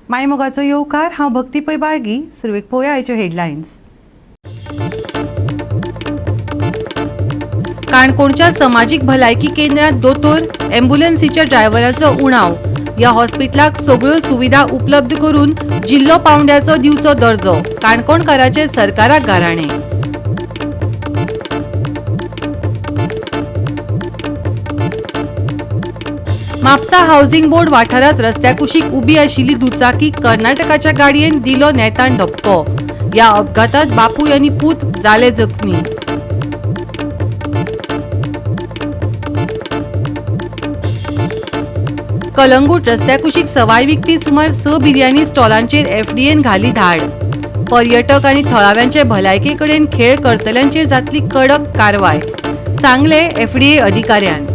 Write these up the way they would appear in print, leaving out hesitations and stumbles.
मायमोगाचो येवकार हांव भक्ती पै बाळगी. सुरवेक पळोवया आयच्यो हेडलायन्स. काणकोणच्या समाजीक भलायकी केंद्रांत दोतोर, अँब्युलन्सीच्या ड्रायव्हराचो उणाव. ह्या हॉस्पिटलाक सगळ्यो सुविधा उपलब्ध करून जिल्लो पावंड्याचो दिवचो दर्जो. काणकोणकारांचे सरकाराक गाराणे. म्हापसा हावसिंग बोर्ड वाठारांत रस्त्या कुशीक उबी आशिल्ली दुचाकी कर्नाटकाच्या गाडयेन दिलो नेतान धपको. ह्या अपघातांत बापूय आनी पूत जाले जखमी. कलंगूट रस्त्या कुशीक सवाय विकपी सुमार 6 बिर्याणी स्टॉलांचेर एफडीएन घाली धाड. पर्यटक आनी थळाव्यांचे भलायके कडेन खेळ करतल्यांचेर जातली कडक कारवाय, सांगले एफडीए अधिकाऱ्यान.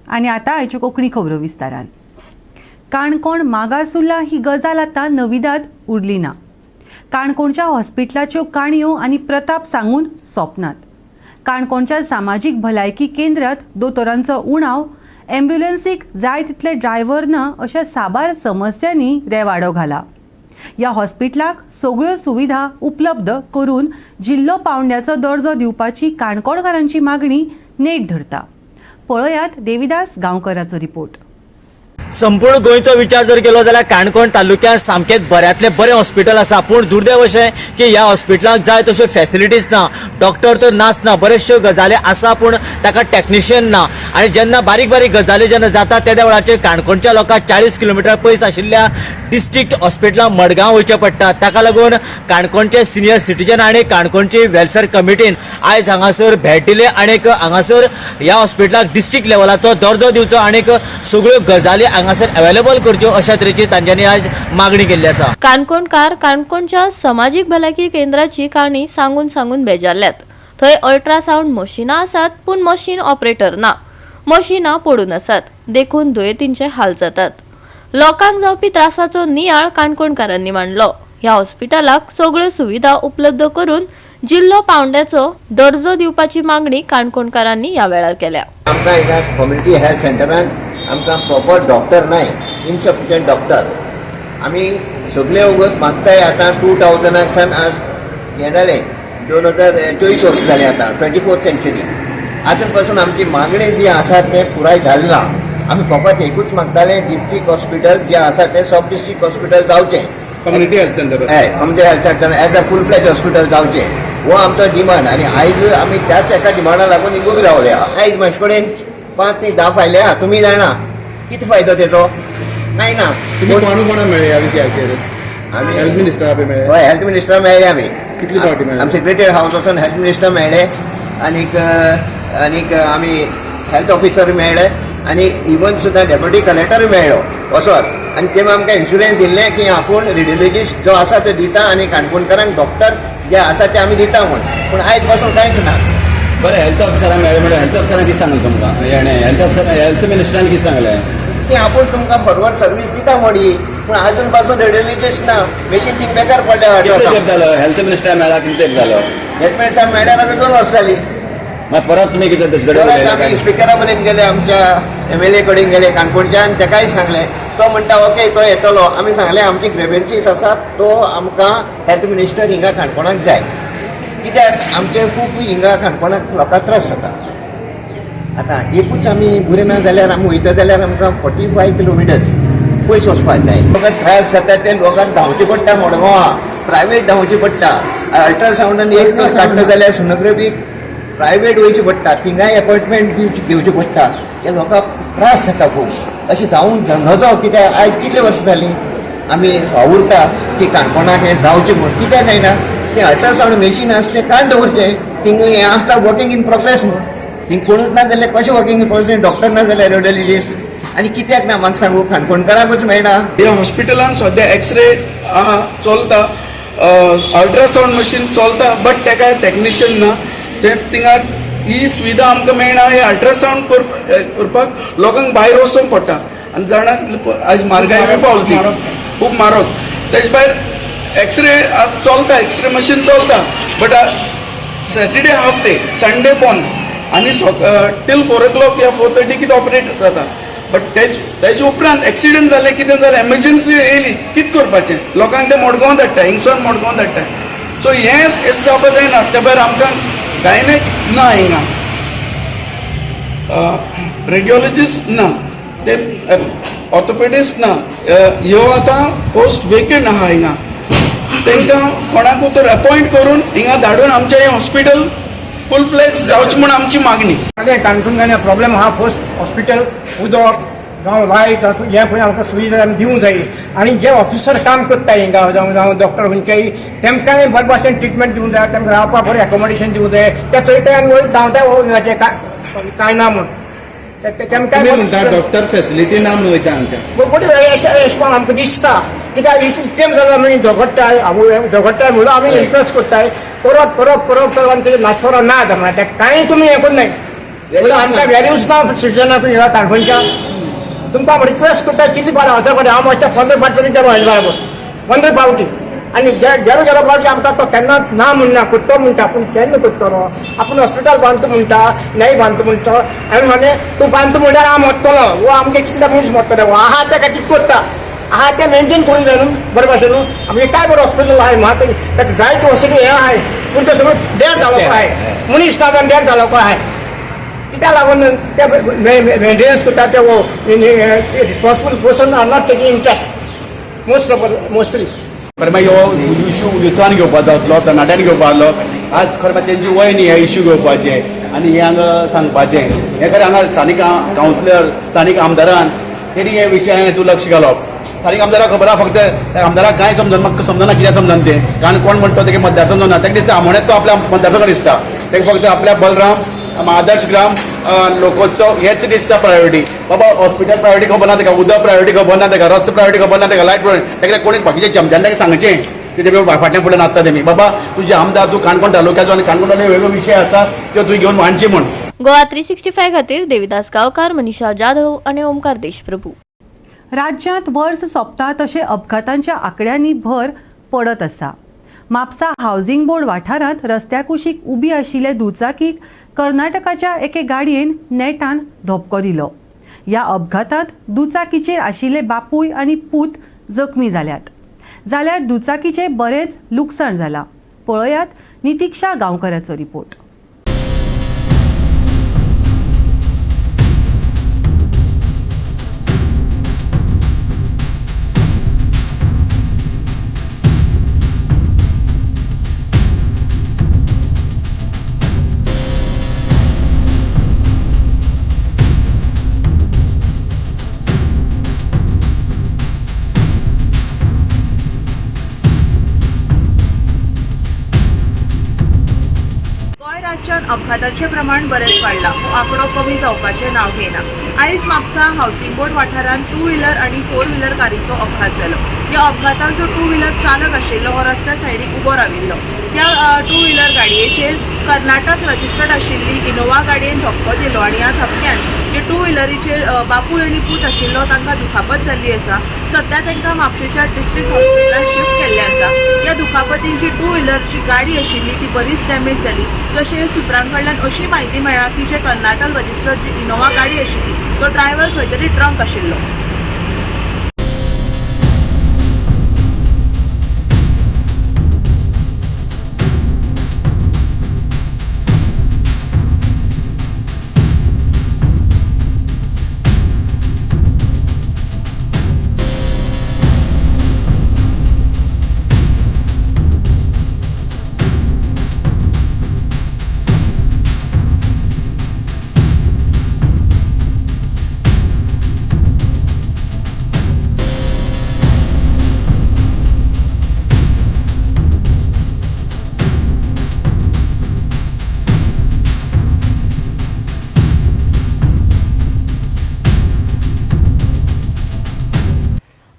आनी आतां आयच्यो कोंकणी खबरो विस्तारान. काणकोण मागास उरला ही गजाल आतां नविदाद उरली ना. काणकोणच्या हॉस्पिटलाच्यो काणयो आनी प्रताप सांगून सोंपनात. काणकोणच्या सामाजीक भलायकी केंद्रांत दोतोरांचो उणाव, अँब्युलन्सीक जाय तितले ड्रायव्हर ना अशा साबार समस्यांनी रेवाडो घाला. ह्या हॉस्पिटलाक सगळ्यो सुविधा उपलब्ध करून जिल्लो पावंड्याचो दर्जो दिवपाची काणकोणकारांची मागणी नेट धरता. पळयात देविदास गांवकराचो रिपोर्ट. संपूर्ण गोंयचो विचार जर केलो जाल्यार काणकोण तालुक्यांत सामकेंच बऱ्यांतले बरें हॉस्पिटल आसा, पूण दुर्दैव अशें की ह्या हॉस्पिटलाक जाय तश्यो फॅसिलिटीज ना. डॉक्टर तर नासना, बऱ्याचश्यो गजाली आसा पूण ताका टॅक्निशियन ना. आनी जेन्ना बारीक बारीक गजाली जेन्ना जाता त्या वेळाचेर काणकोणच्या लोकांक 40 किलोमिटर पयस आशिल्ल्या डिस्ट्रिक्ट हॉस्पिटलाक मडगांव वयचें पडटा. ताका लागून काणकोणचे सिनियर सिटीजन आनी काणकोणची वेलफेअर कमिटीन आयज हांगासर भेट दिली आनीक हांगासर ह्या हॉस्पिटलाक डिस्ट्रिक्ट लेवलाचो दर्जो दिवचो आनीक सगळ्यो गजाली हांगासर अवेलेबल करच्यो अशा तरेची तांच्यांनी आयज मागणी केल्ली आसा. काणकोणकार काणकोणच्या समाजीक भलायकी केंद्राची काणी सांगून बेजारल्यात. थंय अल्ट्रासाउंड मशिनां आसात पूण मशीन ऑपरेटर ना. मशिनां पडून आसात देखून दुयेंतींचे हाल जातात. लोकांक जावपी त्रासाचो नियाळ काणकोणकारांनी मांडलो. ह्या हॉस्पिटलाक सगळ्यो सुविधा उपलब्ध करून जिल्लो पावंड्याचो दर्जो दिवपाची मागणी काणकोणकारांनी ह्या वेळार केल्या. आमकां हिंगा कम्युनिटी हेल्थ सेंटरान आमकां प्रॉपर डॉक्टर नाय, इनसफिशियंट डॉक्टर. आमी सगळे वगत मागताय. आतां 2000 सान आज हें जालें 2024 वर्स जालें आतां 24th सेंचुरी. आजून पासून आमची मागणी जी आसा तें पुराय जालें ना. आमी फकत एकूच मागताले डिस्ट्रिक्ट हॉस्पिटल जे आसा तें सब डिस्ट्रिक्ट हॉस्पिटल जावचें. Community health centre community health centre as a full fledged hospital जावचें हो आमचो डिमांड. आनी आयज आमी त्याच एका डिमांडा लागून इगूब रावले. आयज म्हाजे कडेन 5 ते 10 फायले आहा. तुमी जाणा कितें फायदो तेजो? कांय ना. तुमी कोणा मेळ्ळे ह्या विशयाचेर? आमी हेल्थ मिनिस्टराक मेळ्ळे. हय, हेल्थ मिनिस्टर मेळ्ळे. आमी कितली फावटी मेळ्ळे? आमी सेक्रेटरी हावस वचून हेल्थ मिनिस्टर मेळ्ळे आनीक आमी हेल्थ ऑफिसर मेळ्ळे आनी इवन सुद्दां डेप्युटी कलेक्टर मेळ्ळो वचोन. आनी तेमी आमकां इन्शुरन्स दिल्लें की आपूण रेडिओलॉजिस्ट जो आसा तो दिता आनी काणकोणकारांक डॉक्टर जे आसा ते आमी दिता म्हूण. पूण आयज पासून कांयच ना. बरें, हेल्थ ऑफिसराक मेळ्ळें म्हणल्यार हेल्थ ऑफिसरान कितें सांगलें तुमकां? हेल्थ मिनिस्टरान कितें सांगलें? की आपूण तुमकां फॉरवर्ड सर्वीस दिता म्हणी. पूण आजून पासून रेडिओलॉजिस्ट ना. मेशीन थिंग बेकार पडल्या. कितले तेंप जालो हेल्थ मिनिस्टर मेळ्ळा? कितले तेंप जालो? हेल्थ मिनिस्टर मेळ्ळ्यार आतां 2 वर्स जालीं. मागीर परत तुमी कितें तेजे कडेन आमी उलयले? स्पिकरा कडेन गेले, आमच्या MLA कडेन गेले काणकोणच्या आनी तेकाय सांगलें. तो म्हणटा ओके तो येतलो. आमी सांगलें आमची ग्रेवेन्सीस आसात तो आमकां हेल्थ मिनिस्टर हिंगा काणकोणाक जाय. कित्याक आमचे खूब हिंगा काणकोणाक लोकांक त्रास जाता. आतां एकूच आमी बरें ना जाल्यार आमी वयता जाल्यार आमकां 45 किलोमिटर्स पयस वचपाक जाय. लोकांक त्रास जाता ते लोकांक धांवचें पडटा मडगांवां, प्रायवेट धांवचें पडटा. अल्ट्रासाउंडान एक दीस काडटा जाल्यार सोनोग्राफी प्रायवेट वयची पडटा. थिंगाय अपॉयंटमेंट घेवची पडटा. त्या लोकांक त्रास जाता खूब. अशें जावून नजो. कित्याक आयज कितले वर्सां जालीं आमी वावुरता की काणकोणाक हें जावचें म्हूण. कित्याक जायना? तें अल्ट्रासाउंड मेशीन आसा तें काण दवरचें. थिंग हें आसता वर्कींग इन प्रोग्रेस म्हूण. थिंग कोणूच ना जाल्यार कशें वर्कींग इन प्रोग्रेस? डॉक्टर ना जाल्यार रेडिओलॉजिस्ट. आनी कित्याक ना म्हाका सांगू? काणकोणकारांकूच मेळना. ह्या हॉस्पिटलान सद्या एक्सरे चलता, अल्ट्रासाउंड मशीन चलता, बट तेका टॅक्निशियन ना. थिंगा ही सुविधा आमकां मेळना. हे अल्ट्रासाउंड करपाक लोकांक भायर वचूंक पडटा. आनी जाणा आज म्हारगाय बी पावली खूब म्हारग. तेजे भायर एक्सरे चलता, एक्सरे मशीन चलता, but Saturday half day, Sunday बंद. आनी टील 4 o'clock या 4:30 कितें ऑपरेट जाता. बट तेजे उपरांत एक्सिडेंट जालें कितें जालें एमर्जन्सी येयली कितें करपाचें. लोकांक ते मडगांव धाडटा हिंगसून मडगांव धाडटा. सो हें जावपा जायना. त्या भायर आमकां गायनेक ना हिंगा, रेडिओलॉजिस्ट ना, ते ऑर्थोपेडिस्ट ना. ह्यो आतां पोस्ट वेकंट आहा हिंगा. तांकां कोणाकूय तर अपॉयंट करून हिंगा धाडून आमचें हें हॉस्पिटल फूल फ्लेज जावचें म्हण आमची मागणी. काणकोण प्रॉब्लेम आहा. फर्स्ट हॉस्पिटल उदक जावं लायट हे पळय आमकां सुविधा दिवंक जाय. आनी जे ऑफिसर काम करता हिंगा जावं डॉक्टर खंयच्याय तेमकांय बरे भाशेन ट्रिटमेंट दिवंक जाय. तेमकां रावपाक बरें एकोमोडेशन दिवंक जाय. ते चोयता वयर धांवता कांय ना म्हूण तेमकां म्हणटा डॉक्टर फेसिलिटी ना म्हणून वयता हांगच्या. बरें अशें करून आमकां दिसता. कित्याक इतकें जाल्यार आमी झगडटाय म्हणून आमी रिक्वेस्ट करताय. परत आमचे नाशवरो ना म्हणून ते कांय तुमी हें करनाय. आमकां व्हॅल्यूज ना सिटिजनाक ह्या काणकोणच्या. तुमकां रिक्वेस्ट करता कितें पावटी हांव मातशें 15 फावटी तुमच्या बराबर 15 फावटी. आनी गेलो फावटी आमकां तो केन्ना ना म्हणना करतो म्हणटा. पूण केन्ना करतलो. आपूण हॉस्पिटल बांदता म्हणटा न्हय बांदता म्हणटा. आनी म्हणे तूं बांदता म्हणल्यार हांव मरतलो. वो आमगे कितले मनीस मरतले. आहा तेका कितें करता आहा ते मेंटेन करून जाय न्हू बरे भाशेन. आमगे काय बरें हॉस्पिटल आहाय म्हाका ताका जायते वस्तू हें आहाय. पूण ते सगळं डेड जालो आहाय. मनीस ना डेड जालो आहाय. कित्याक लागून ते मेंटेनन्स करता ते responsible person are not taking interest mostly. खरें मागीर हो इश्यू युथान घेवपाक जातलो, तरणाट्यान घेवपाक जातलो. आज खरें मागीर तेंची वय न्ही हे इश्यू घेवपाचें आनी हे हांगा सांगपाचें. हें खरें हांगा स्थानीक कावन्सिलर स्थानीक आमदारान तेणी हे विशयान तूं लक्ष घालप. स्थानीक आमदाराक खबर आहा फक्त त्या आमदाराक कांय समजना. म्हाका समजना कित्याक समजना तें. कारण कोण म्हणटा तेगे मतदार समजना. ताका दिसता आमोण्यात तो आपल्या मतदारसंघ दिसता. ताका फक्त आपल्या बलराम आदर्श ग्राम लोकोत्सव हेच दिसता प्रायोरिटी. बाबा हॉस्पिटल प्रायोरिटी खबर ना ताका, उदक प्रायोरिटी खबर ना ताका, रस्ते प्रायोरिटी खबर ना ताका, लायट प्रायोरिटी ताका. कोणी बाकीचे चमच्यान ताका सांगचें तेजे फाटल्यान फुडें नाचता तेमी. बाबा तुजे आमदार तूं काणकोण तालुक्याचो आनी काणकोण वेगळो विशय आसा तो तुवें घेवन मांडची म्हूण. गोवा 365 खातीर देविदास गांवकार, मनीषा जाधव आनी ओमकार देशप्रभू. राज्यांत वर्स सोंपता तशे अपघातांच्या आंकड्यांनी भर पडत आसा. म्हापसा हावजिंग बोर्ड वाठारांत रस्त्या कुशीक उबी आशिल्ले दुचाकीक कर्नाटकाच्या एके गाडयेन नेटान धपको दिलो. ह्या अपघातांत दुचाकीचेर आशिल्ले बापूय आनी पूत जखमी जाल्यात. जाल्यार दुचाकीचे बरेच लुकसाण जाला. पळयात नितिक्षा गांवकाराचो रिपोर्ट. अपघाताचे प्रमाण बरेच वाडला. आंकडो कमी जावपाचें नांव घेना. आयज म्हापसा हावसिंग बोर्ड वाठारांत 2 व्हिलर आनी 4 व्हिलर गाडीचो अपघात जालो. ह्या अपघातांत जो 2 व्हिलर चालक आशिल्लो हो रस्त्या सायडीक उबो राविल्लो. त्या 2 व्हिलर गाडयेचेर कर्नाटक रजिस्टर्ड आशिल्ली इनोवा गाडयेन धक्को दिलो आनी ह्या धक्क्यान जे 2 व्हिलरीचेर बापूय आनी पूत आशिल्लो तांकां दुखापत जाल्ली आसा. सध्या तांकां म्हापशेच्या डिस्ट्रिक्ट हॉस्पिटलांत शिफ्ट केल्ले आसा. ह्या दुखापतीन जी 2 व्हिलरची गाडी आशिल्ली ती बरीच डॅमेज जाली. तशेंच सुत्रां कडल्यान अशी म्हायती मेळ्ळा की जे कर्नाटक रजिस्टर्ड जी इनोवा गाडी आशिल्ली तो ड्रायव्हर खंय तरी ड्रंक आशिल्लो.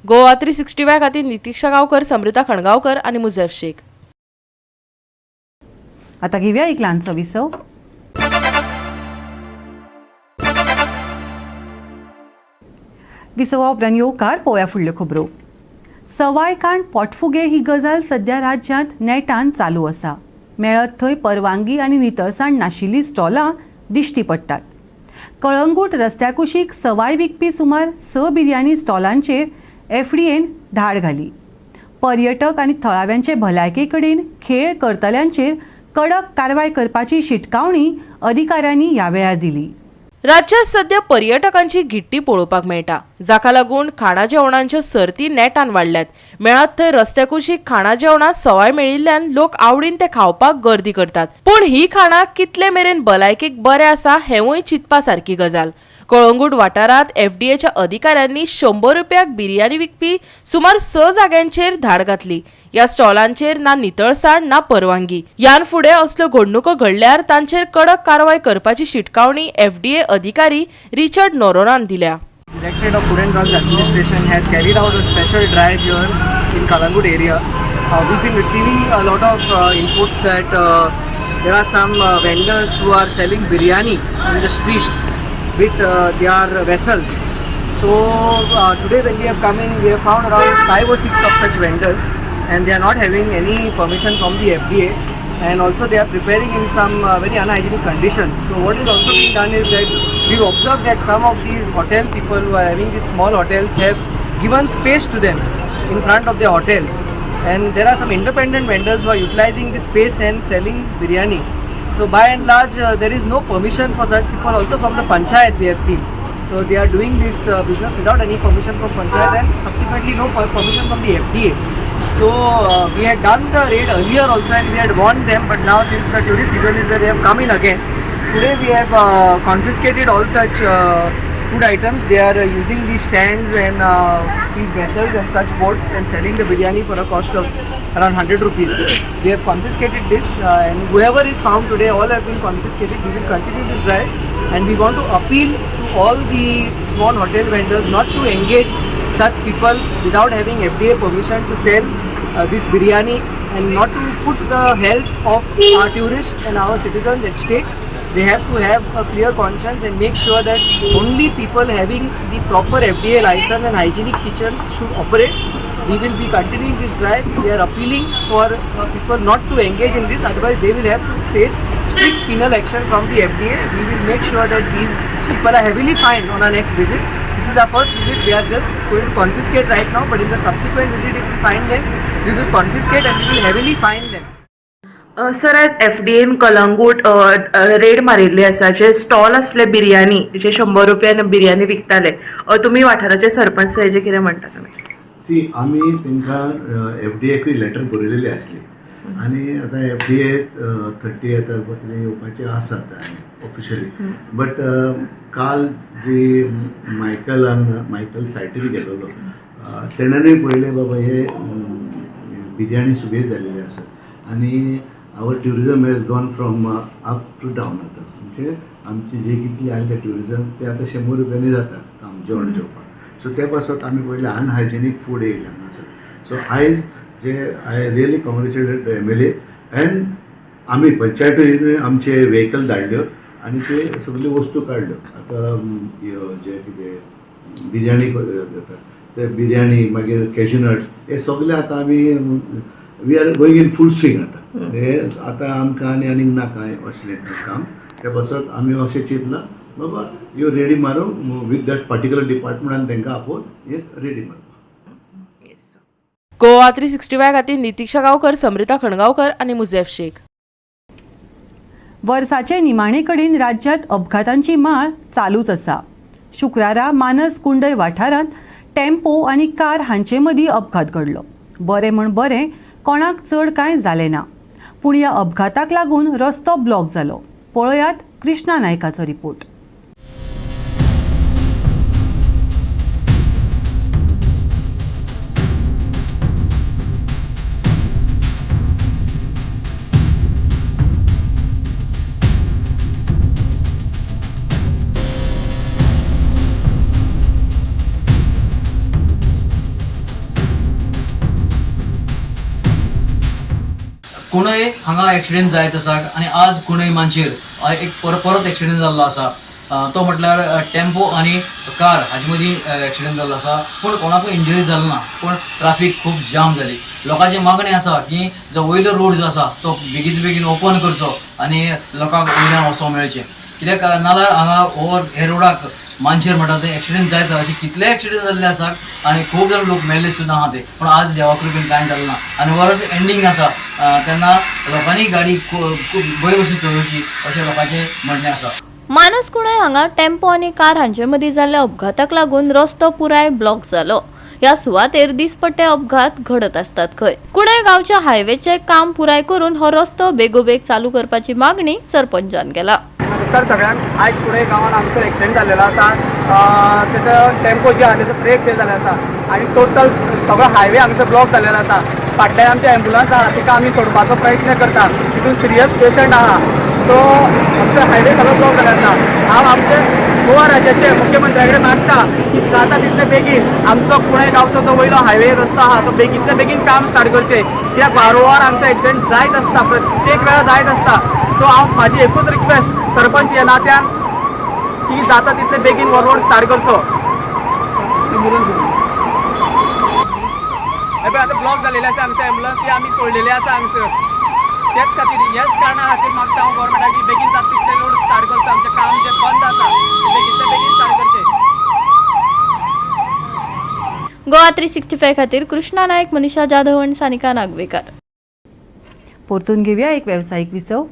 गोवा 365 खातीर नितिक्षा गांवकर, समृता खणगांवकर आनी मुझेफ शेख. आता घेऊया एक ल्हानसो विसव. विसवा उपरांत येवकार पळोवया फुडल्यो खबरो. सवाय काण पोटफुगे ही गजाल सध्या राज्यांत नेटान चालू आसा. मेळत थंय परवानगी आनी नितळसाण नाशिल्ली स्टॉलां दिश्टी पडटात. कळंगूट रस्त्या कुशीक सवाय विकपी सुमार 6 बिर्याणी स्टॉलांचेर FDAन धाड घाली. पर्यटक आनी थळाव्यांचे भलायके कडेन खेळ करतल्यांचेर कडक कारवाय करपाची शिटकावणी अधिकाऱ्यांनी ह्या वेळार दिली. राज्यात सध्या पर्यटकांची गिट्टी पळोवपाक मेळटा, जाका लागून खाणा जेवणांच्यो सर्ती नेटान वाडल्यात. मेळत थंय रस्त्याकुशीक खाणा जेवणां सवाय मेळिल्ल्यान लोक आवडीन ते खावपाक गर्दी करतात. पूण ही खाणां कितले मेरेन भलायकेक बरें आसा हेंवूय चिंतपा सारकी गजाल. कळंगूट वाठारांत FDAच्या अधिकाऱ्यांनी 100 रुपयाक बिर्याणी विकपी सुमार 6 जाग्यांचेर धाड घातली. ह्या स्टॉलांचेर ना नितळसाण ना परवानगी. ह्यान फुडें असल्यो घडणुको घडल्यार तांचेर कडक कारवाय करपाची शिटकावणी FDA अधिकारी रिचर्ड नोरोनान दिल्या. Directorate of Food and Drugs Administration has carried out a special drive here in Kalangut area. We've been receiving a lot of inputs that there are some vendors who are selling biryani on the streets with their vessels. So today when we have come in, we have found around 5 or 6 of such vendors, and they are not having any permission from the FDA, and also they are preparing in some very unhygienic conditions. So what is also being done is that we've observed that some of these hotel people who are having these small hotels have given space to them in front of their hotels, and there are some independent vendors who are utilizing the space and selling biryani. So by and large there is no permission for such people also from the panchayat we have seen. So they are doing this business without any permission from panchayat and subsequently no permission from the FDA. So we had done the raid earlier also and we had warned them, but now since the tourist season is there, they have come in again. Today we have confiscated all such food items. They are using these stands and these vessels and such boats and selling the biryani for a cost of around 100 rupees. We have confiscated this and whoever is found today, all have been confiscated. We will continue this drive and we want to appeal to all the small hotel vendors not to engage such people without having FDA permission to sell this biryani and not to put the health of our tourists and our citizens at stake. They have to have a clear conscience and make sure that only people having the proper FDA license and hygienic kitchen should operate. We will be continuing this drive. We are appealing for people not to engage in this, otherwise they will have to face strict penal action from the FDA. We will make sure that these people are heavily fined on our next visit. This is our first visit. We are just going to confiscate right now, but in the subsequent visit if we find them, we will confiscate and we will heavily fine them. Sir आज FDAन Calangute red मारिल्ली आसा. जे stall असले बिर्याणी जे 100 रुपयान बिर्याणी विकताले, तुम्ही वाठाराचे सरपंच हेजे कितें म्हणटा तुमी? सी आमी तांकां FDAकूय लेटर बरयलेली आसली आनी आतां FDA 30 कितें येवपाचें आसात ऑफिशियली. बट काल जी मायकल सायटीन गेलोलो तेणेनूय पळयलें बाबा हे बिर्याणी सुबेज जालेली आसा आनी our tourism has gone from up to down. आतां म्हणजे आमची जे कितले आयले ट्युरिजम ते आतां 100 रुपयांनी जाता काम जेवण जेवपाक. सो ते पासत आमी पयलें अनहायजेनीक फूड येयलें हांगासर. सो आयज जे I really congratulate MLA end आमी पंचायतीन आमचे व्हेकल धाडल्यो आनी ते सगल्यो वस्तू काडल्यो. आतां जे कितें बिर्याणी जाता ते बिर्याणी मागीर कॅज्यूनट्स हे सगळे आतां आमी we are going in full swing. आतां हे आतां आमकां आनीक नाका असलें काम. ते पासत आमी अशें चिंतलां बाबा ह्यो रेडी मारूंक वीथ दॅट पर्टिक्युलर डिपार्टमेंटान तांकां आपोवन एक रेडी मारपाक. गोवा 365 खातीर नितीक्षा गांवकर, समृता खणगांवकर आनी मुजेफ शेख. वर्साचे निमाणे कडेन राज्यांत अपघातांची माळ चालूच आसा. शुक्रारा मानस कुंडय वाठारांत टेम्पो आनी कार हांचे मदीं अपघात घडलो. बरें म्हण बरें कोणाक चड कांय जालें ना, पूण ह्या अपघाताक लागून रस्तो ब्लॉक जालो. पळयात कृष्णा नायकाचो रिपोर्ट. कुणय हांगा एक्सिडेंट जायत आसा आनी आज कुणय मानशेर एक परत एक्सिडेंट जाल्लो आसा. तो म्हटल्यार टेम्पो आनी कार हाजे मदीं एक्सिडेंट जाल्लो आसा. पूण कोणाकूय इंजरी जालो ना, पूण ट्राफीक खूब जाम जाली. लोकांची मागणी आसा की जो वयलो रोड जो आसा तो बेगीन ओपन करचो आनी लोकांक वयल्यान वचोंक मेळचें. कित्याक नाल्यार हांगा ओवर हे रोडाक मानशेर म्हणटा ते एक्सिडेंट जायत अशे कितले एक्सिडेंट जाल्ले आसात आनी खूब जाण लोक मेल्ले सुद्दां आहा ते पूण आज देवा कृपेन कांय जालें ना आनी वर्स एंडींग आसा तेन्ना लोकांनी गाडी खूब बरे भशेन चलोवची अशें लोकांचें म्हणणें आसा. मानस कुंडय हांगा टेम्पो आनी कार हांचे मदीं जाल्ल्या अपघाताक लागून रस्तो पुराय ब्लॉक जालो. ह्या सुवातेर दिसपट्टे अपघात घडत असतात खंय. कुंडय गांवच्या हायवेचे काम पुराय करून हो रस्तो बेगोबेग चालू करपाची मागणी सरपंचान केला. नमस्कार सगळ्यांक. आयज कुंडय गांवांत हांगसर एक्सिडेंट जाल्लो आसा. तेजो टेम्पो जे आहा तेजो ब्रेक फेल जाल्लो आसा आनी टोटल सगळो हायवे हांगसर ब्लॉक जाल्लो आसा. फाटल्यान आमचे एम्बुलन्स आहा तिका आमी सोडपाचो प्रयत्न करता. तितून सिरियस पेशंट आहा सो आमचो हायवे सगळो ब्लॉक जाल्लो आसा. हांव आमचे गोवा राज्याचे मुख्यमंत्र्या कडेन मागता की जाता तितले बेगीन आमचो कुंडय गांवचो जो वयलो हायवे रस्तो आहा तो बेगींतले बेगीन काम स्टार्ट करचें. कित्याक वारंवार आमचो एक्सिडेंट जायत आसता, प्रत्येक वेळा जायत आसता. सो हांव म्हाजी एकूच रिक्वेस्ट सरपंच ह्या नात्यान की जाता तितले बेगीन हो रोड स्टार्ट करचो. आतां ब्लॉक जालेले आसा हांगसर एम्बुलन्स ती आमी सोडलेली आसा हांगसर. त्याच खातीर ह्याच कारणां खातीर मागता हांव गव्हर्मेंटाक की बेगीन जाता तितले रोड स्टार्ट करचो. आमचें काम जें बंद आसा तें बेगींतले बेगीन स्टार्ट करचें. गोवा 365 खातीर कृष्णा नायक, मनीषा जाधव आनी सानिका नागवेकर. परतून घेवया एक वेवसायीक विसव.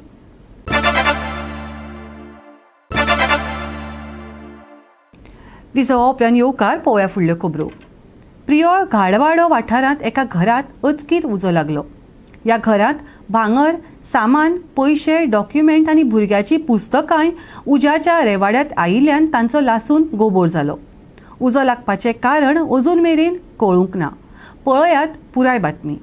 विसवा उपरांत येवकार पळोवया फुडल्यो खबरो. प्रियोळ घाडवाडो वाठारांत एका घरांत अचकीत उजो लागलो. ह्या घरांत भांगर, सामान, पयशे, डॉक्युमेंट आनी भुरग्याची पुस्तकांय उज्याच्या रेवाड्यांत आयिल्ल्यान तांचो लासून गोबोर जालो. उजो लागपाचें कारण अजून मेरेन कळूंक ना. पळयात पुराय बातमी.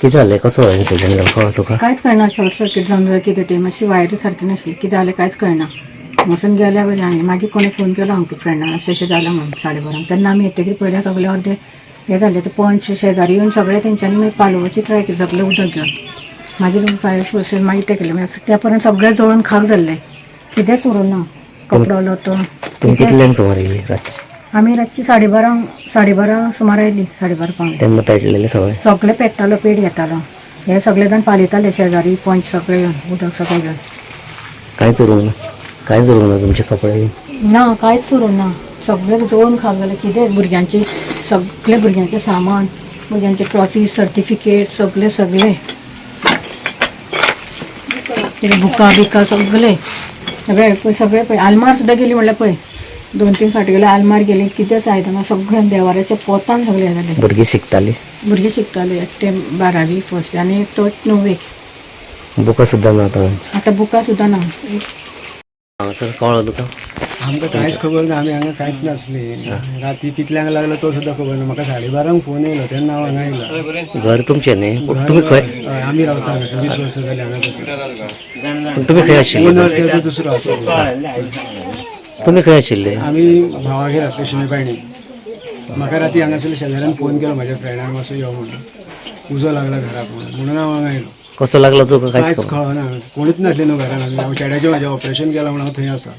कितें जालें कसो एक्सिडेंट जालो तुका? कांयच कळना. शॉर्ट सर्कीट जावन जाय कितें तें मातशी वायरी सारकी नासली. कितें जालें कांयच कळना. वचून गेल्या बरें आनी मागीर कोणी फोन केलो आमकां फ्रेंडान अशें जालें म्हणून 12:30. तेन्ना आमी येतकीर पळयलें सगळें अर्दें हें जालें. ते पंच शेजारी येवन सगळें तेंच्यांनी मागीर पालोवची ट्राय केली सगळें उदक घेवन. मागीर फायर फोर्सीन मागीर तें केलें. त्या पर्यंत सगळें जळून खाक जाल्लें. कितेंच उरूं ना. कपडो लोतो. तुमी कितल्यांक सुमार येयली रातची? आमी रातची 12:30 सुमार आयली. 12:30 पावणे. तेन्ना पेटलेले सगळे? सगळें पेट्टालो, पेट घेतालो. हे सगळे जाण पालयताले शेजारी पंच सगळे येवन उदक सगळें घेवन. कांयच उरूंक ना? कांयच उरूंक ना तुमचे कपडे? ना कांयच उरूंक ना. सगळें जळून खाक जालें. कितें भुरग्यांचे सगळे भुरग्यांचें सामान, भुरग्यांचे ट्रॉफी, सर्टिफिकेट सगळे बुकां बिकां सगळे सगळे पळय. आलमार सुद्दां गेली म्हणल्यार पळय 2-3 फाटी गेले. आलमार गेली. कितेंच आयदनां सगळें देवाऱ्याच्या पोतान सगळें जालें. भुरगीं शिकतालीं? भुरगीं शिकताले. एकटें 12वी फर्स्ट आनी तो 9वेक. बुकां सुद्दां ना आतां बुकां सुद्दां ना. हांगासर कळ्ळो तुका? आमकां कांयच खबर ना. आमी हांगा कांयच नासली. राती कितल्यांक लागलो तो सुद्दां खबर ना. म्हाका 12:30 फोन येयलो तेन्ना हांव हांगा येयलो. घर तुमचें न्ही? तुमी खंय? आमी रावता हांगासर 20 वर्सां जालीं हांगाच. पूण तुमी खंय आशिल्ले? तेजो दुसरो आसलो. तुमी खंय आशिल्ले? आमी भावागेर आसले शिमेपायणी. म्हाका राती हांगासरल्या शेजाऱ्यान फोन केलो म्हाज्या फ्रेंडान मातसो यो म्हणून. उजो लागला घराक म्हणून हांव हांगा येयलो. कसो लागलो तुका? कांयच कळना. कोणूच नासले न्हू घरान. हांव चेड्याचें म्हाजें ऑपरेशन केलां म्हणून हांव थंय आसा.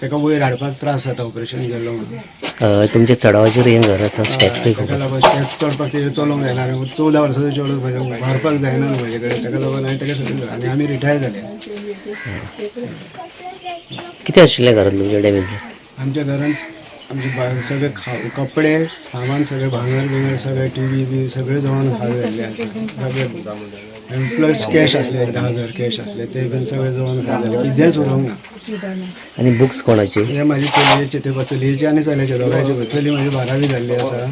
ताका वयर हाडपाक त्रास जाता ऑपरेशन केल्लो म्हणून. तुमच्या चडावाचेर हें घर आसा? स्टेप्सूय खूब ताका लागून स्टेप्स चडपाक तेजेर चलोवंक जायना. 14 वर्साचो चेडो म्हाजे व्हरपाक जायना न्हू म्हाजे कडेन. ताका लागून हांवें ताका सोडून आनी आमी रिटायर जाले. कितें आशिल्लें घरांत तुमच्या डॅमेज? आमच्या घरांत आमचे सगळे कपडे सामान सगळे भांगर बिंगर सगळे टीव्ही बी सगळे जळून खाक जाल्ले आसा. सगळे प्लस कॅश आसले 10,000 कॅश आसले ते बीन सगळे जळून खाक जाले. कितेंच उरोवंक ना. आनी बुक्स कोणाचे? हे म्हाजे चलयेचे. ते चलयेचे आनी चल्याचे दोगांयचे. चली म्हाजी 12वी जाल्ली आसा.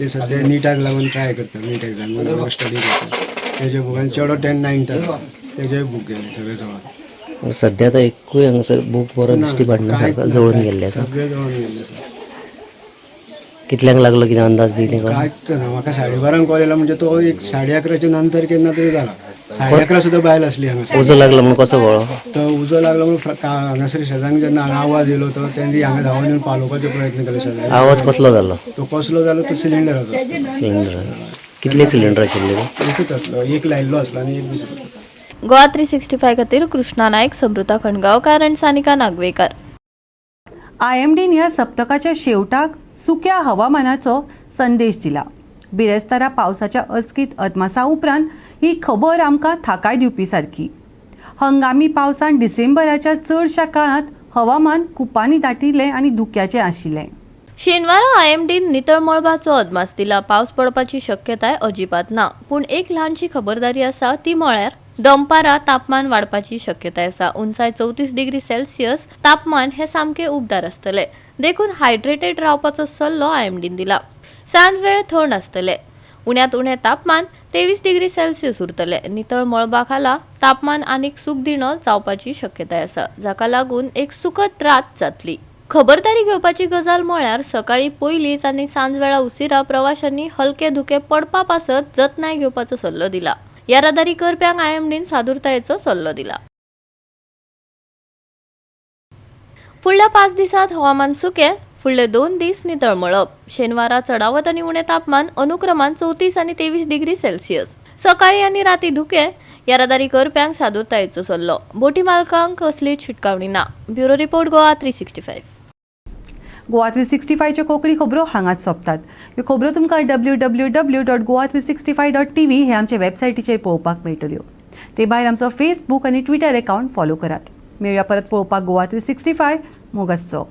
ते सद्या निटाक लागून ट्राय करता. नीट एग्जाम स्टडी करता. तेजे बुकान चेडो 10-9th आसा. तेजे बूक गेले सगळे जळून. सद्या आतां एकूय हांगासर बूक बरो दिश्टी पडना सारको जळून गेल्ले आसा. सगळे जळून गेल्ले आसा. कितल्यांक लागलो कितें अंदाज बी? कांयच ना. म्हाका 12:30 कॉल येयला म्हणजे तो एक 11:30 नंतर केन्ना तरी जाला. 11:30 सुद्दां बायल आसली हांगासर. उजो लागलो म्हणून कसो कळ्ळो? तो उजो लागलो म्हणून हांगासर शेजाऱ्यांक जेन्ना हांगा आवाज येयलो तो तेन्ना हांगा धांवून येवन पालोवपाचो प्रयत्न केलो शेजाऱ्यांक. आवाज कसलो जालो? तो कसलो जालो तो सिलिंडराचो आसलो. सिलिंडर. कितले सिलिंडर आशिल्ले? एकूच आसलो. एक लायिल्लो आसलो आनी एक दुसरो. गोवा 365 खातीर कृष्णा नायक, समृता खणगांवकार आनी सानिका नागवेकर. IMDन ह्या सप्तकाच्या शेवटाक सुक्या हवामानाचो संदेश दिला. बिरेस्तारा पावसाच्या अचकीत अदमासा उपरांत ही खबर आमकां थाकाय दिवपी सारकी. हंगामी पावसान डिसेंबराच्या चडशा काळात हवामान कुपांनी दाटिल्लें आनी धुक्याचें आशिल्लें. शेनवारा IMDन नितळ मळबाचो अदमास दिला. पावस पडपाची शक्यताय अजिबात ना, पूण एक ल्हानशी खबरदारी आसा ती म्हळ्यार दनपारां तापमान वाडपाची शक्यताय आसा. उंचाय 34 डिग्री सेल्सियस तापमान हे सामके उबदार आसतले. देखून हायड्रेटेड रावपाचो सल्लो IMDन दिला. सांज वेळ थंड आसतले. उण्यांत उणें तापमान 23 डिग्री सेल्सियस उरतले. नितळ मळबा खाला तापमान आनीक सुखदिणो जावपाची शक्यताय आसा, जाका लागून एक सुखद रात जातली. खबरदारी घेवपाची गजाल म्हळ्यार सकाळी पयलींच आनी सांज वेळा उशिरा प्रवाशांनी हलके धुके पडपा पासत जतनाय घेवपाचो सल्लो दिला. येरादारी करप्यांक IMDन सादुरतायेचो सल्लो दिला. फुडल्या 5 दिसांत हवामान सुके, फुडले 2 दीस नितळ मळब. शेनवारा चडावत आनी उणें तापमान अनुक्रमान 34 आनी 23 डिग्री सेल्सियस. सकाळी आनी राती धुके. येरादारी करप्यांक सादुरतायेचो सल्लो. बोटी मालकांक कसलीच शिटकावणी ना. Bureau report Goa 365. गोवा 365च्यो कोंकणी खबरो हांगाच सोंपतात. ह्यो खबरो तुमकां www.goa365.tv हे आमचे वेबसायटीचेर पळोवपाक मेळटल्यो. ते भायर आमचो फेसबूक आनी ट्विटर अकावंट फॉलो करात. मेळया परत पळोवपाक गोवा 365 मोगसचो.